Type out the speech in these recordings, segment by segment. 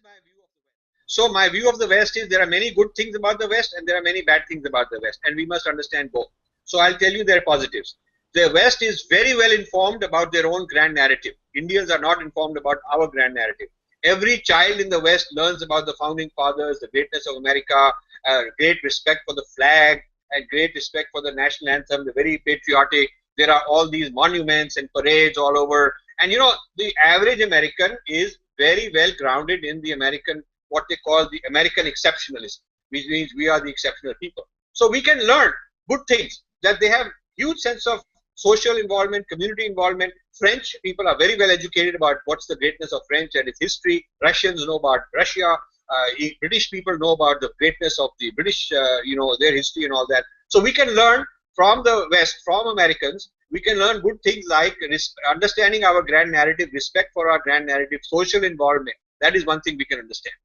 my view of the West. So my view of the West is there are many good things about the West and there are many bad things about the West, and we must understand both. So I'll tell you their positives. The West is very well informed about their own grand narrative. Indians are not informed about our grand narrative. Every child in the West learns about the founding fathers, the greatness of America, great respect for the flag, and great respect for the national anthem. They're very patriotic. There are all these monuments and parades all over. And you know, the average American is very well grounded in the American, what they call the American exceptionalism, which means we are the exceptional people. So we can learn good things, that they have huge sense of social involvement, community involvement. French people are very well educated about what's the greatness of French and its history. Russians know about Russia. British people know about the greatness of the British, their history and all that. So we can learn from the West, from Americans. We can learn good things like understanding our grand narrative, respect for our grand narrative, social involvement. That is one thing we can understand.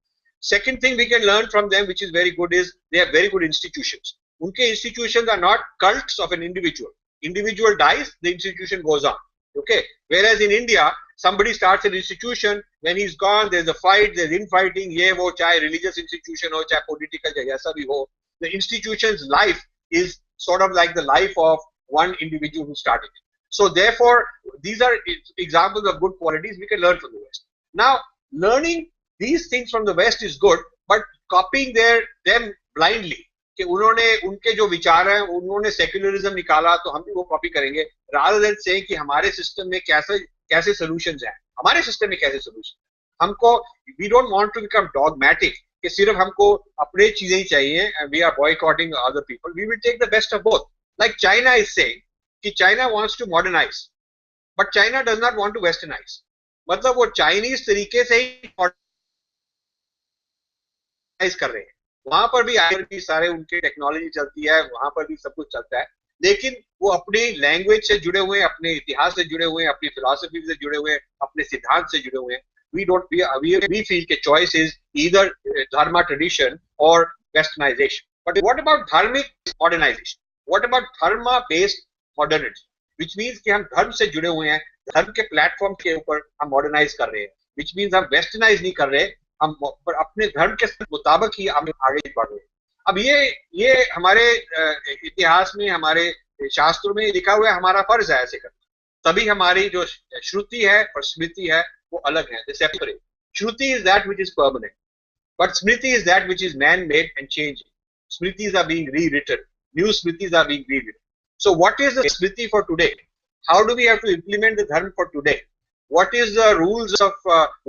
Second thing we can learn from them, which is very good, is they have very good institutions. Unke institutions are not cults of an individual. Individual dies, the institution goes on. Okay. Whereas in India, somebody starts an institution, when he's gone, there's a fight, there's infighting, ye wo, chahe religious institution ho, chahe political, chahe aisa bhi ho. The institution's life is sort of like the life of one individual who started it. So therefore, these are examples of good qualities we can learn from the West. Now, learning these things from the West is good, but copying them blindly, कि उन्होंने उनके जो विचार हैं उन्होंने secularism निकाला तो हम भी वो कॉपी करेंगे, rather than saying कि हमारे सिस्टम में कैसे सॉल्यूशंस हैं, हमारे सिस्टम में कैसे सॉल्यूशन है. हमको we don't want to become dogmatic कि सिर्फ हमको अपने चीजें ही चाहिए and we are boycotting other people. We will take the best of both. Like China is saying कि China wants to modernize, but China does not want to westernize. मतलब वो Chinese तरीके से ही मॉडर्नाइज कर रहे हैं. वहां पर भी आगे भी सारे उनके टेक्नोलॉजी चलती है, वहां पर भी सब कुछ चलता है, लेकिन वो अपनी लैंग्वेज से जुड़े हुए हैं, अपने इतिहास से जुड़े हुए हैं, अपनी फिलॉसफी से जुड़े हुए हैं, अपने सिद्धांत से जुड़े हुए हैं. We feel the choice is either dharma tradition or westernization. But what about dharmic modernization? What about dharma based modernity? Which means कि हम धर्म से जुड़े हुए हैं, धर्म के प्लेटफॉर्म के ऊपर हम मॉडर्नाइज कर रहे हैं. Which means हम वेस्टर्नाइज नहीं कर रहे, हम अपने धर्म के मुताबिक ही हम आगे बढ़ रहे हैं. अब ये हमारे इतिहास में, हमारे शास्त्रों में लिखा हुआ है, हमारा फर्ज है ऐसे करना. तभी हमारी जो श्रुति है और स्मृति है वो अलग है, separate. Shruti is that which is permanent, but smriti is that which is man-made and changing. Smritis are being rewritten. New smritis are being rewritten. So what is the smriti for today? How do we have to implement the dharma for today? What is the rules of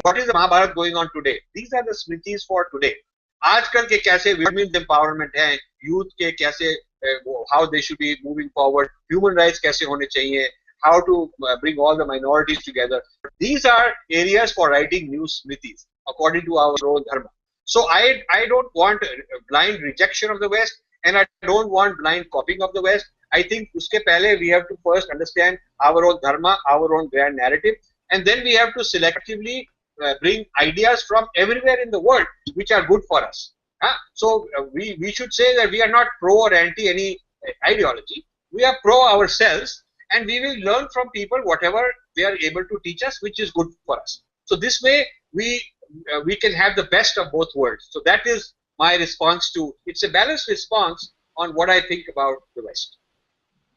what is the Mahabharata going on today? These are the smritis for today. आजकल के कैसे women's empowerment है, youth के कैसे how they should be moving forward, human rights कैसे होने चाहिए, how to bring all the minorities together. These are areas for writing new smritis according to our own dharma. So I don't want blind rejection of the West, and I don't want blind copying of the West. I think uske pehle we have to first understand our own dharma, our own grand narrative, and then we have to selectively bring ideas from everywhere in the world which are good for us. So we should say that we are not pro or anti any ideology. We are pro ourselves, and we will learn from people whatever they are able to teach us, which is good for us. So this way we can have the best of both worlds. So that is my response to, it's a balanced response on what I think about the West.